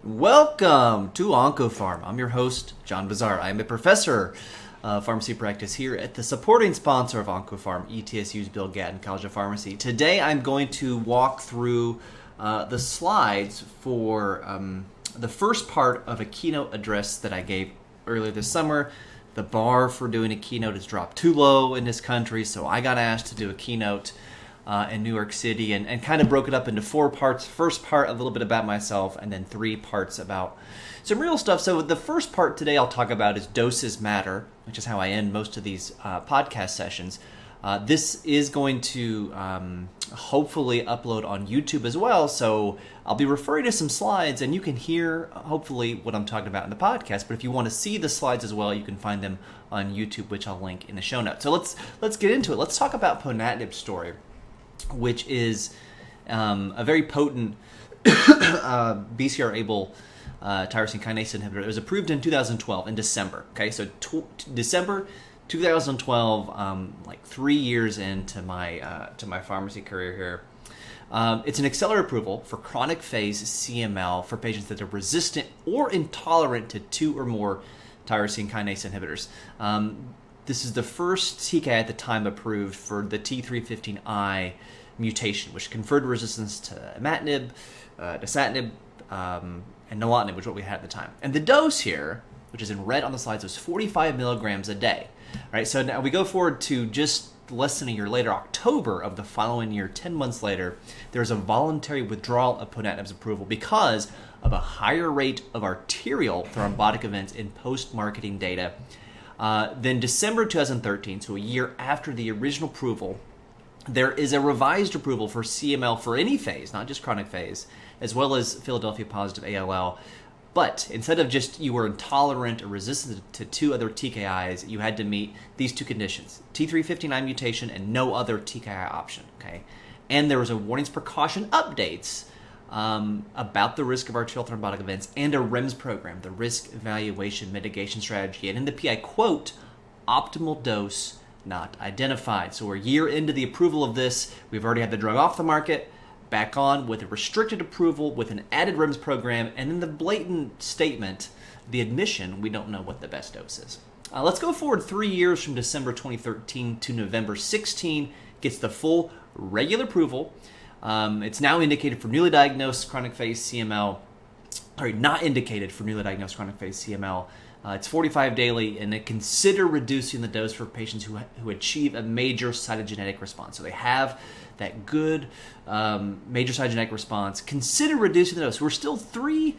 Welcome to OncoPharm. I'm your host, John Bazar. I am a professor of pharmacy practice here at the supporting sponsor of OncoPharm, ETSU's Bill Gatton College of Pharmacy. Today I'm going to walk through the slides for the first part of a keynote address that I gave earlier this summer. The bar for doing a keynote has dropped too low in this country, so I got asked to do a keynote in New York City and kind of broke it up into 4 parts. First part, a little bit about myself, and then 3 parts about some real stuff. So the first part today I'll talk about is doses matter, which is how I end most of these podcast sessions. This is going to hopefully upload on YouTube as well, so I'll be referring to some slides, and you can hear, hopefully, what I'm talking about in the podcast. But if you want to see the slides as well, you can find them on YouTube, which I'll link in the show notes. So let's get into it. Let's talk about ponatinib's story, which is a very potent BCR-ABL tyrosine kinase inhibitor. It was approved in 2012, in December. Okay, so December 2012, like 3 years into my pharmacy career here. It's an accelerated approval for chronic phase CML for patients that are resistant or intolerant to 2 or more tyrosine kinase inhibitors. This is the first TKI at the time approved for the T315I mutation, which conferred resistance to imatinib, dasatinib, and nilotinib, which is what we had at the time. And the dose here, which is in red on the slides, was 45 milligrams a day. All right, so now we go forward to just less than a year later, October of the following year, 10 months later, there's a voluntary withdrawal of ponatinib's approval because of a higher rate of arterial thrombotic events in post-marketing data. Then December 2013, so a year after the original approval, there is a revised approval for CML for any phase, not just chronic phase, as well as Philadelphia positive ALL. But instead of just you were intolerant or resistant to 2 other TKIs, you had to meet these 2 conditions: T359 mutation and no other TKI option. Okay, and there was a warnings precaution updates about the risk of arterial thrombotic events and a REMS program, the risk evaluation mitigation strategy. And in the PI quote, optimal dose not identified. So we're a year into the approval of this. We've already had the drug off the market, back on with a restricted approval with an added REMS program, and then the blatant statement, the admission, we don't know what the best dose is. Let's go forward 3 years from December 2013 to November 16, gets the full regular approval. It's now indicated for newly diagnosed chronic phase CML, not indicated for newly diagnosed chronic phase CML. It's 45 daily, and they consider reducing the dose for patients who achieve a major cytogenetic response. So they have that good major cytogenetic response. Consider reducing the dose. We're still 3,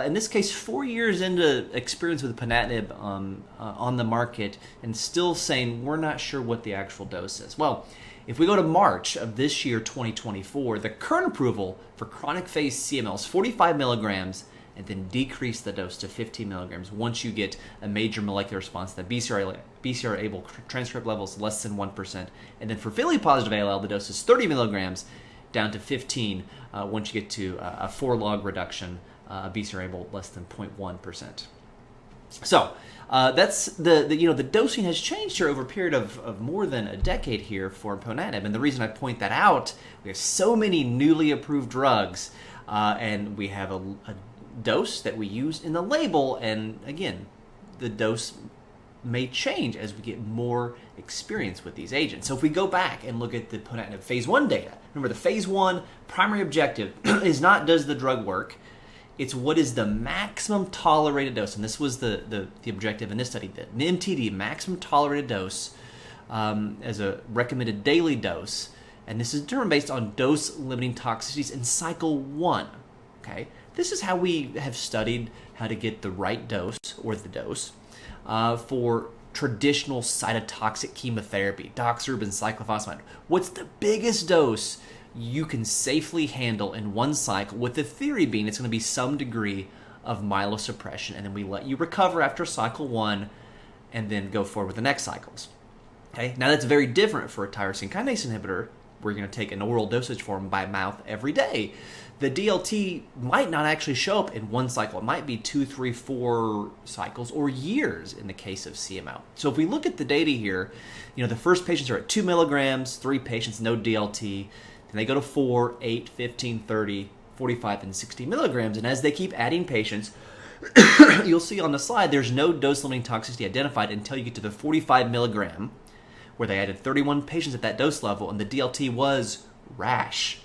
in this case, 4 years into experience with ponatinib on the market, and still saying we're not sure what the actual dose is. Well, if we go to March of this year, 2024, the current approval for chronic phase CML is 45 milligrams, and then decrease the dose to 15 milligrams once you get a major molecular response, the BCR-ABL transcript levels less than 1%. And then for Philly positive ALL, the dose is 30 milligrams down to 15 once you get to a 4 log reduction, BCR-ABL less than 0.1%. So that's the dosing has changed here over a period of more than a decade here for ponatinib. And the reason I point that out, we have so many newly approved drugs, and we have a dose that we use in the label, and again, the dose may change as we get more experience with these agents. So if we go back and look at the ponatinib phase 1 data, remember the phase 1 primary objective is not does the drug work, it's what is the maximum tolerated dose, and this was the objective in this study, the MTD, maximum tolerated dose, as a recommended daily dose, and this is determined based on dose-limiting toxicities in cycle 1, okay? This is how we have studied how to get the right dose, or the dose, for traditional cytotoxic chemotherapy, doxorubicin, cyclophosphamide. What's the biggest dose you can safely handle in one cycle, with the theory being it's going to be some degree of myelosuppression, and then we let you recover after cycle 1 and then go forward with the next cycles. Okay, now that's very different for a tyrosine kinase inhibitor. We're going to take an oral dosage form by mouth every day. The DLT might not actually show up in one cycle. It might be 2, 3, 4 cycles or years in the case of CML. So if we look at the data here, the first patients are at 2 milligrams, 3 patients, no DLT. Then they go to 4, 8, 15, 30, 45 and 60 milligrams. And as they keep adding patients, you'll see on the slide there's no dose-limiting toxicity identified until you get to the 45 milligram, where they added 31 patients at that dose level, and the DLT was rash.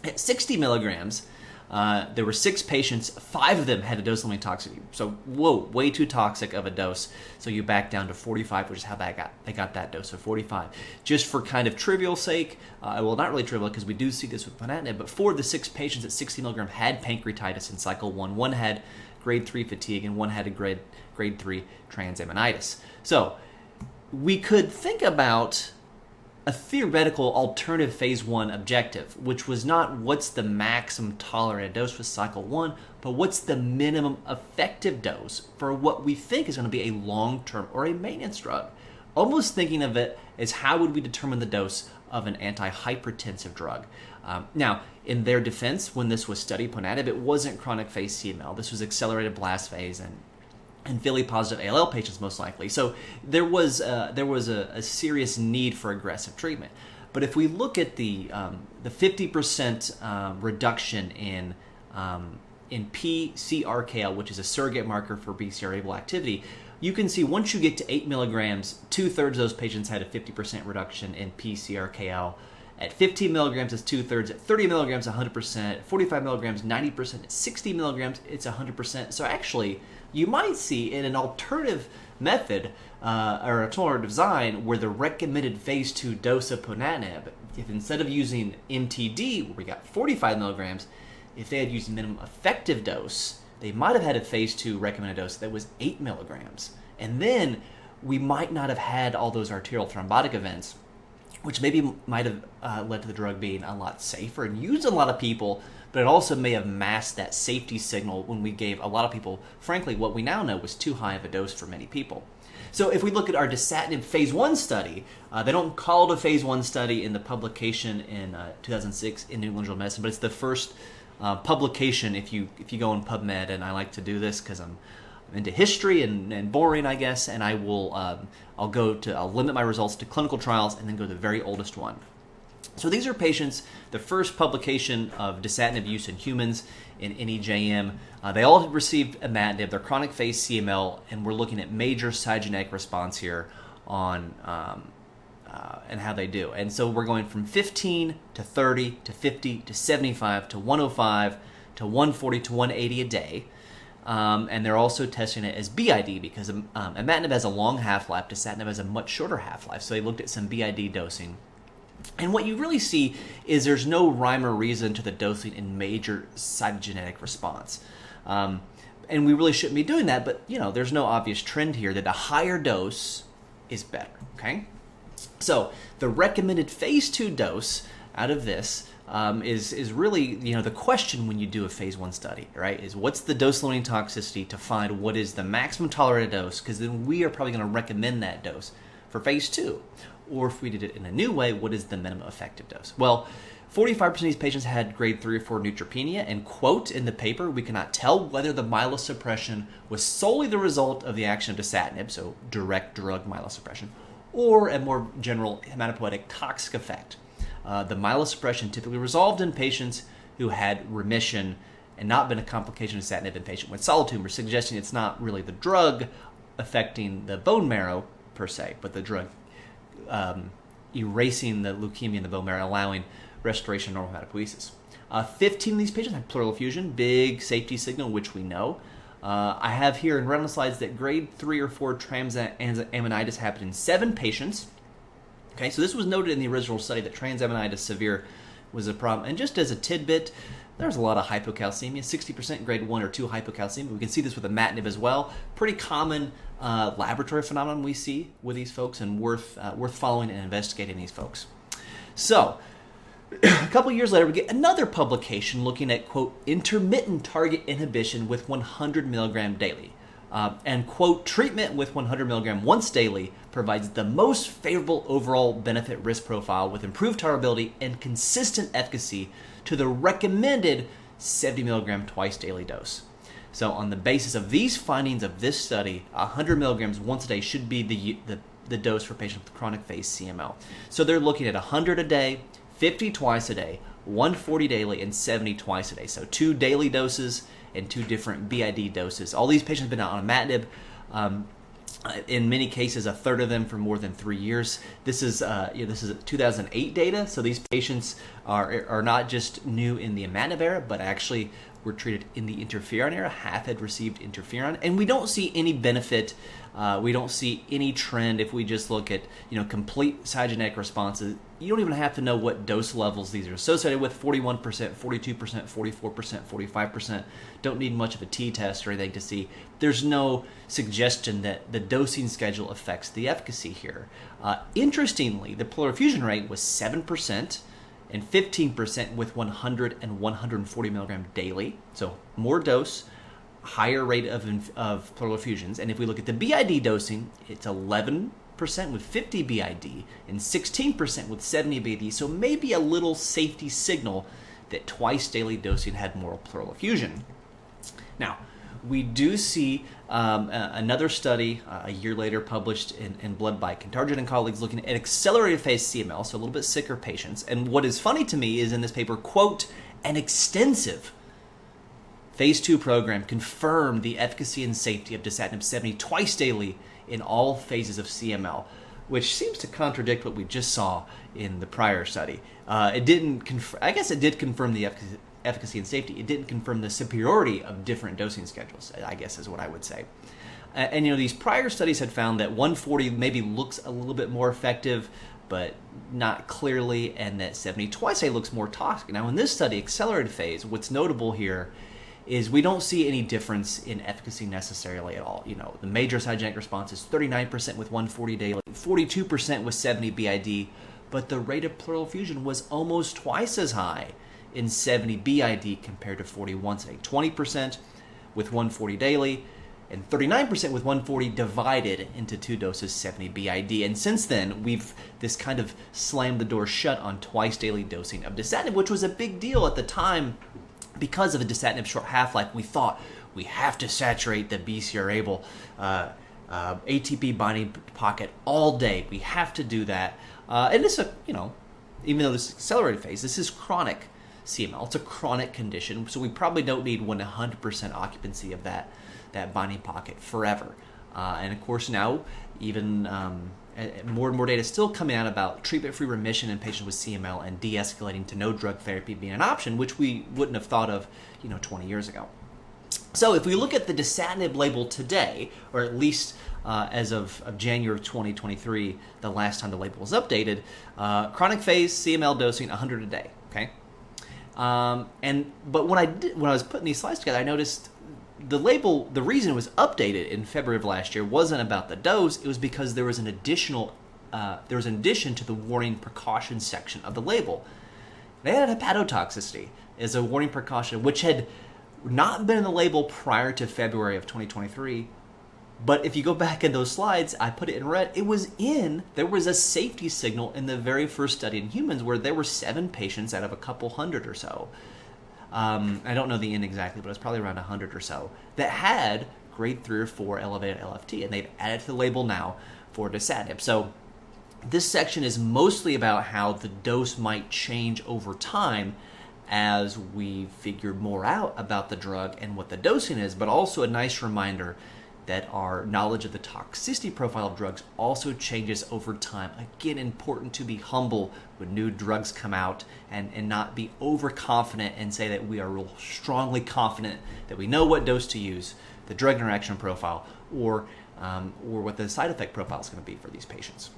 At 60 milligrams, there were 6 patients, 5 of them had a dose-limiting toxicity. So, whoa, way too toxic of a dose. So you back down to 45, which is how they got that dose of 45. Just for kind of trivial sake, well, not really trivial because we do see this with ponatinib, but 4 of the 6 patients at 60 milligram had pancreatitis in cycle 1. 1 had grade 3 fatigue, and 1 had a grade 3 transaminitis. So we could think about a theoretical alternative phase 1 objective, which was not what's the maximum tolerated dose for cycle 1, but what's the minimum effective dose for what we think is going to be a long-term or a maintenance drug. Almost thinking of it as how would we determine the dose of an antihypertensive drug. Now, in their defense, when this was studied, ponatinib, it wasn't chronic phase CML. This was accelerated blast phase and Philly-positive ALL patients most likely. So there was a serious need for aggressive treatment. But if we look at the 50% reduction in pCRKL, which is a surrogate marker for BCR-ABL activity, you can see once you get to 8 milligrams, 2/3 of those patients had a 50% reduction in pCRKL. At 15 milligrams, it's 2/3. At 30 milligrams, 100%. At 45 milligrams, 90%. At 60 milligrams, it's 100%. So actually, you might see in an alternative method or alternative design where the recommended phase 2 dose of ponatinib, if instead of using MTD, where we got 45 milligrams, if they had used minimum effective dose, they might have had a phase 2 recommended dose that was 8 milligrams. And then we might not have had all those arterial thrombotic events, which maybe might have led to the drug being a lot safer and used in a lot of people, but it also may have masked that safety signal when we gave a lot of people, frankly, what we now know was too high of a dose for many people. So if we look at our dasatinib phase 1 study, they don't call it a phase 1 study in the publication in 2006 in New England Journal of Medicine, but it's the first publication if you go on PubMed, and I like to do this because I'm into history and boring, I guess, and I'll limit my results to clinical trials and then go to the very oldest one. So these are patients, the first publication of dasatinib use in humans in NEJM. They all had received imatinib, they're chronic phase CML, and we're looking at major cytogenetic response here on and how they do. And so we're going from 15 to 30 to 50 to 75 to 105 to 140 to 180 a day. And they're also testing it as BID because imatinib has a long half-life, dasatinib has a much shorter half-life. So they looked at some BID dosing. And what you really see is there's no rhyme or reason to the dosing in major cytogenetic response. And we really shouldn't be doing that, but there's no obvious trend here that a higher dose is better, okay? So the recommended phase 2 dose out of this is really, the question when you do a phase 1 study, right, is what's the dose-limiting toxicity to find what is the maximum tolerated dose, because then we are probably going to recommend that dose for phase 2. Or if we did it in a new way, what is the minimum effective dose? Well, 45% of these patients had grade 3 or 4 neutropenia, and quote in the paper, we cannot tell whether the myelosuppression was solely the result of the action of dasatinib, so direct drug myelosuppression, or a more general hematopoietic toxic effect. The myelosuppression typically resolved in patients who had remission and not been a complication of dasatinib in patients with solid tumors, suggesting it's not really the drug affecting the bone marrow per se, but the drug erasing the leukemia in the bone marrow, allowing restoration of normal hematopoiesis. 15 of these patients had pleural effusion, big safety signal, which we know. I have here in red on the slides that grade 3 or 4 transaminitis happened in 7 patients. Okay, so this was noted in the original study that transaminitis severe was a problem. And just as a tidbit, there's a lot of hypocalcemia, 60% grade 1 or 2 hypocalcemia. We can see this with imatinib as well. Pretty common laboratory phenomenon we see with these folks, and worth following and investigating these folks. So a couple years later, we get another publication looking at, quote, intermittent target inhibition with 100 milligram daily. And, quote, treatment with 100 milligram once daily provides the most favorable overall benefit risk profile with improved tolerability and consistent efficacy to the recommended 70 milligram twice daily dose. So on the basis of these findings of this study, 100 milligrams once a day should be the dose for patients with chronic phase CML. So they're looking at 100 a day, 50 twice a day, 140 daily and 70 twice a day. So 2 daily doses and 2 different BID doses. All these patients have been on imatinib. In many cases, a third of them for more than 3 years. This is 2008 data, so these patients are not just new in the imatinib era, but actually were treated in the interferon era. Half had received interferon, and we don't see any benefit. We don't see any trend if we just look at complete cytogenetic responses. You don't even have to know what dose levels these are associated with. 41%, 42%, 44%, 45%. Don't need much of a t-test or anything to see. There's no suggestion that the dosing schedule affects the efficacy here. Interestingly, the pleural effusion rate was 7% and 15% with 100 and 140 milligram daily. So more dose, higher rate of pleural effusions. And if we look at the BID dosing, it's 11% with 50 BID and 16% with 70 BID. So maybe a little safety signal that twice daily dosing had more pleural effusion. Now, we do see another study a year later published in Blood by Kantarjian and colleagues looking at accelerated phase CML, so a little bit sicker patients. And what is funny to me is in this paper, quote, an extensive phase 2 program confirmed the efficacy and safety of dasatinib 70 twice daily in all phases of CML, which seems to contradict what we just saw in the prior study. It didn't I guess it did confirm the efficacy and safety. It didn't confirm the superiority of different dosing schedules, I guess is what I would say. And these prior studies had found that 140 maybe looks a little bit more effective, but not clearly, and that 70 twice a looks more toxic. Now in this study, accelerated phase, what's notable here is we don't see any difference in efficacy necessarily at all. The major cytogenetic response is 39% with 140 daily, 42% with 70 BID, but the rate of pleural effusion was almost twice as high in 70 BID compared to 41, say 20% with 140 daily, and 39% with 140 divided into 2 doses, 70 BID. And since then, we've this kind of slammed the door shut on twice daily dosing of dasatinib, which was a big deal at the time. Because of the dasatinib short half-life, we thought we have to saturate the BCR-ABL ATP binding pocket all day. We have to do that. And this, even though this is accelerated phase, this is chronic CML. It's a chronic condition, so we probably don't need 100% occupancy of that binding pocket forever. And of course now, even more and more data still coming out about treatment-free remission in patients with CML and de-escalating to no drug therapy being an option, which we wouldn't have thought of 20 years ago. So if we look at the dasatinib label today, or at least as of January of 2023, the last time the label was updated, chronic phase CML dosing 100 a day. Okay, but when I was putting these slides together, I noticed the label. The reason it was updated in February of last year wasn't about the dose. It was because there was an addition to the warning precaution section of the label. They had hepatotoxicity as a warning precaution, which had not been in the label prior to February of 2023. But if you go back in those slides, I put it in red. There was a safety signal in the very first study in humans where there were 7 patients out of a couple hundred or so. I don't know the N exactly, but it was probably around 100 or so that had grade 3 or 4 elevated LFT, and they've added to the label now for dasatinib. So this section is mostly about how the dose might change over time as we figure more out about the drug and what the dosing is, but also a nice reminder that our knowledge of the toxicity profile of drugs also changes over time. Again, important to be humble when new drugs come out and not be overconfident and say that we are real strongly confident that we know what dose to use, the drug interaction profile, or what the side effect profile is going to be for these patients.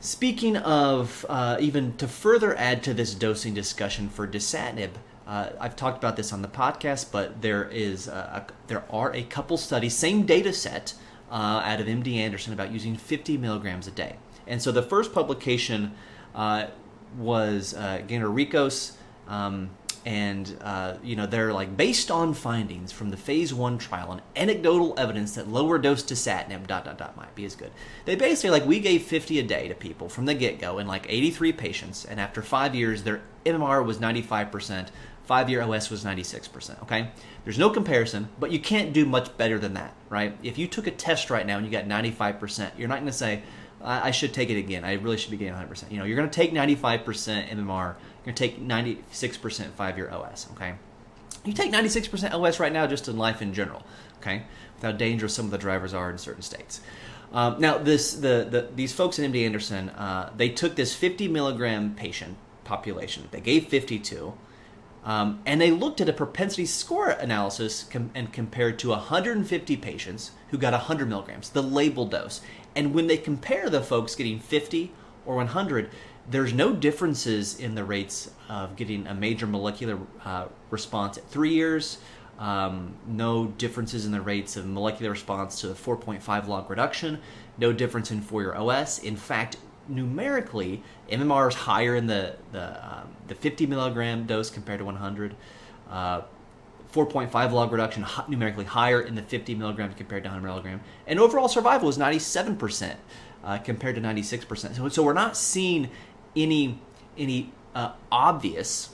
Speaking of, even to further add to this dosing discussion for dasatinib, I've talked about this on the podcast, but there are a couple studies, same data set out of MD Anderson about using 50 milligrams a day. And so the first publication was Ganaricos, and they're like based on findings from the phase 1 trial and anecdotal evidence that lower dose dasatinib ... might be as good. They basically we gave 50 a day to people from the get-go in 83 patients, and after 5 years their MMR was 95%. 5-year OS was 96%, okay? There's no comparison, but you can't do much better than that, right? If you took a test right now and you got 95%, you're not going to say, I should take it again. I really should be getting 100%. You're going to take 95% MMR. You're going to take 96% 5-year OS, okay? You take 96% OS right now just in life in general, okay? With how dangerous some of the drivers are in certain states. Now, these folks in MD Anderson, they took this 50 milligram patient population. They gave 52, and they looked at a propensity score analysis and compared to 150 patients who got 100 milligrams, the label dose. And when they compare the folks getting 50 or 100, there's no differences in the rates of getting a major molecular response at 3 years, no differences in the rates of molecular response to the 4.5 log reduction, no difference in 4-year OS. In fact, numerically, MMR is higher in the 50 milligram dose compared to 100. 4.5 log reduction numerically higher in the 50 milligrams compared to 100 milligram. And overall survival is 97% compared to 96%. So we're not seeing any obvious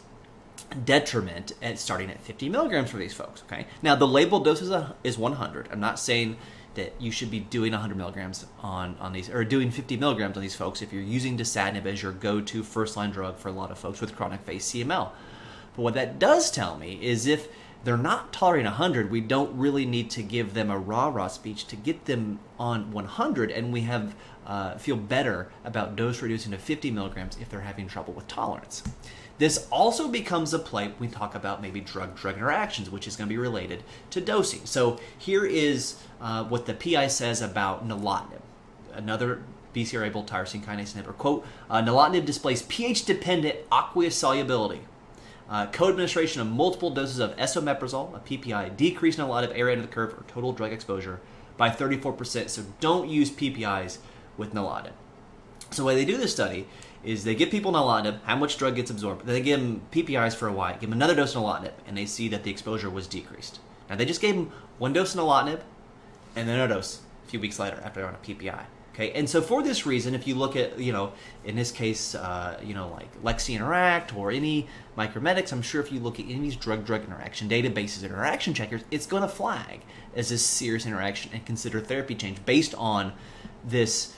detriment at starting at 50 milligrams for these folks. Okay. Now the label dose is 100. I'm not saying that you should be doing 100 milligrams on these, or doing 50 milligrams on these folks if you're using dasatinib as your go-to first-line drug for a lot of folks with chronic phase CML. But what that does tell me is if they're not tolerating 100, we don't really need to give them a rah-rah speech to get them on 100, and we have feel better about dose reducing to 50 milligrams if they're having trouble with tolerance. This also becomes a play when we talk about maybe drug-drug interactions, which is going to be related to dosing. So here is what the PI says about nilotinib, another BCR-ABL tyrosine kinase inhibitor. Quote, nilotinib displays pH-dependent aqueous solubility. Co-administration of multiple doses of esomeprazole, a PPI, decreased nilotinib area under the curve or total drug exposure by 34%. So don't use PPIs with nilotinib. So the way they do this study is they give people nilotinib, how much drug gets absorbed. Then they give them PPIs for a while, give them another dose of nilotinib, and they see that the exposure was decreased. Now they just gave them one dose of nilotinib and then another dose a few weeks later after they're on a PPI. Okay, and so for this reason, if you look at, in this case, like Lexi Interact or any micromedics, I'm sure if you look at any of these drug-drug interaction databases, interaction checkers, it's going to flag as a serious interaction and consider therapy change based on this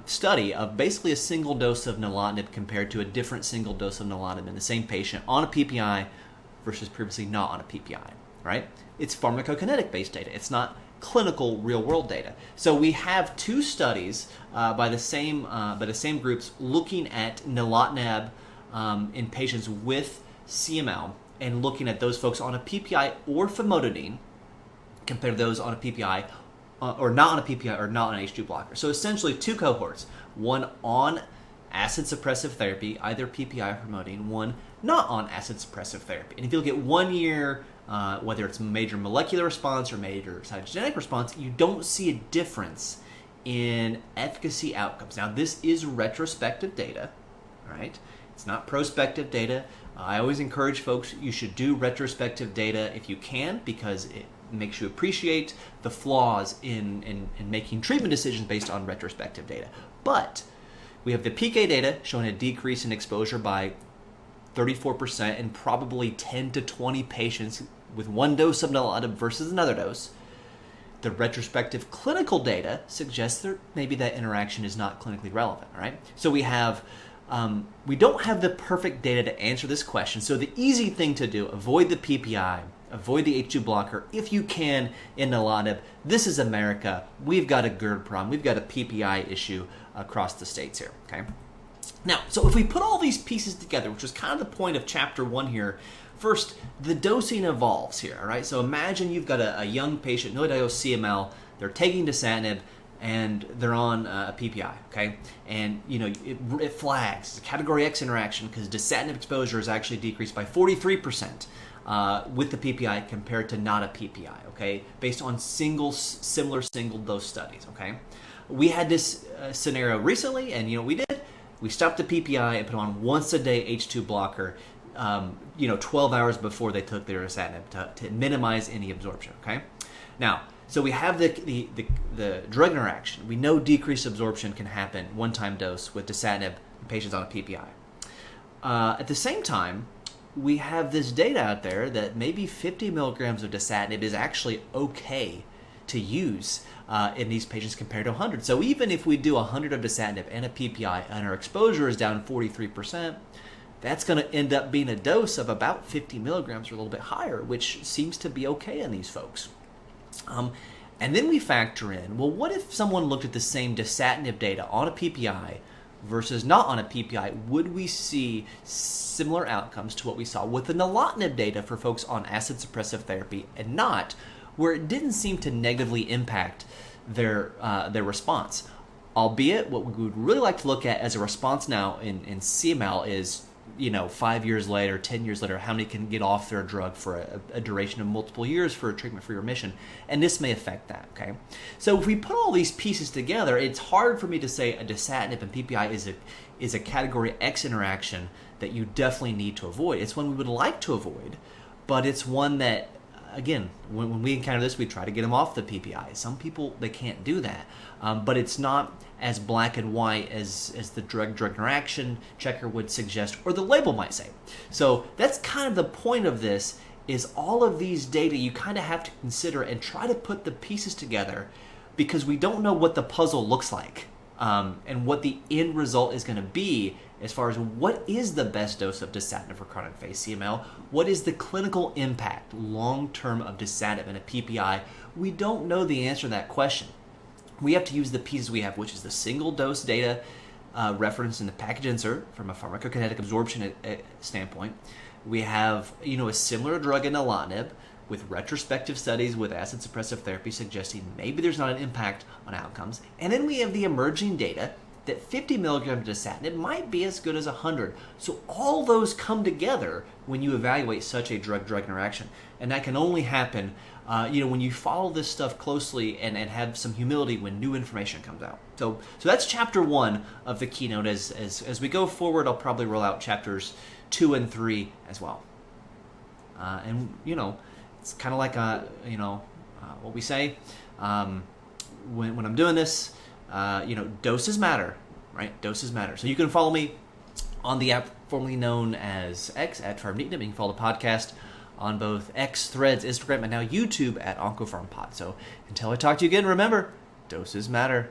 study of basically a single dose of nilotinib compared to a different single dose of nilotinib in the same patient on a PPI versus previously not on a PPI, right? It's pharmacokinetic-based data. It's not clinical real-world data. So we have two studies by the same groups looking at nilotinib in patients with CML and looking at those folks on a PPI or famotidine compared to those on a PPI or not on a PPI or not on an H2 blocker. So essentially two cohorts, one on acid suppressive therapy, either PPI or famotidine, one not on acid suppressive therapy. And if you look at 1 year, whether it's major molecular response or major cytogenetic response, you don't see a difference in efficacy outcomes. Now, this is retrospective data, right? It's not prospective data. I always encourage folks, you should do retrospective data if you can, because it makes you appreciate the flaws in making treatment decisions based on retrospective data. But we have the PK data showing a decrease in exposure by 34% in probably 10 to 20 patients with one dose of nilotinib versus another dose. The retrospective clinical data suggests that maybe that interaction is not clinically relevant, right? So we don't have the perfect data to answer this question. So the easy thing to do, avoid the PPI, avoid the H2 blocker if you can in nilotinib. This is America. We've got a GERD problem. We've got a PPI issue across the states here, okay? Now, so if we put all these pieces together, which was kind of the point of chapter 1 here, first, the dosing evolves here, all right? So imagine you've got a young patient, newly diagnosed CML, they're taking dasatinib, and they're on a PPI, okay? And, it flags. It's a category X interaction because dasatinib exposure is actually decreased by 43% with the PPI compared to not a PPI, okay? Based on similar single-dose studies, okay? We had this scenario recently, and, we did. We stopped the PPI and put on once-a-day H2 blocker, 12 hours before they took their dasatinib to minimize any absorption, okay? Now, so we have the drug interaction. We know decreased absorption can happen one-time dose with dasatinib in patients on a PPI. At the same time, we have this data out there that maybe 50 milligrams of dasatinib is actually okay to use in these patients compared to 100. So even if we do 100 of dasatinib and a PPI and our exposure is down 43%, that's going to end up being a dose of about 50 milligrams or a little bit higher, which seems to be okay in these folks. And then we factor in, well, what if someone looked at the same dasatinib data on a PPI versus not on a PPI? Would we see similar outcomes to what we saw with the nilotinib data for folks on acid suppressive therapy and not, where it didn't seem to negatively impact their response? Albeit, what we would really like to look at as a response now in CML is, 5 years later, 10 years later, how many can get off their drug for a duration of multiple years for a treatment-free remission. And this may affect that, okay? So if we put all these pieces together, it's hard for me to say a dasatinib and PPI is a category X interaction that you definitely need to avoid. It's one we would like to avoid, but it's one that, again, when we encounter this, we try to get them off the PPI. Some people, they can't do that. But it's not as black and white as the drug-drug interaction checker would suggest, or the label might say. So that's kind of the point of this, is all of these data you kind of have to consider and try to put the pieces together, because we don't know what the puzzle looks like and what the end result is going to be as far as what is the best dose of dasatinib for chronic phase CML, what is the clinical impact long-term of dasatinib and a PPI. We don't know the answer to that question. We have to use the pieces we have, which is the single dose data referenced in the package insert from a pharmacokinetic absorption standpoint. We have, a similar drug in nilotinib with retrospective studies with acid suppressive therapy suggesting maybe there's not an impact on outcomes. And then we have the emerging data that 50 milligrams of dasatinib might be as good as 100. So all those come together when you evaluate such a drug-drug interaction. And that can only happen when you follow this stuff closely and have some humility when new information comes out. So that's chapter 1 of the keynote. As we go forward, I'll probably roll out chapters 2 and 3 as well. It's kind of like what we say when I'm doing this. Doses matter, right? Doses matter. So you can follow me on the app formerly known as X at PharmNeatnib. You can follow the podcast on both X, Threads, Instagram, and now YouTube at OncoPharmPod. So until I talk to you again, remember, doses matter.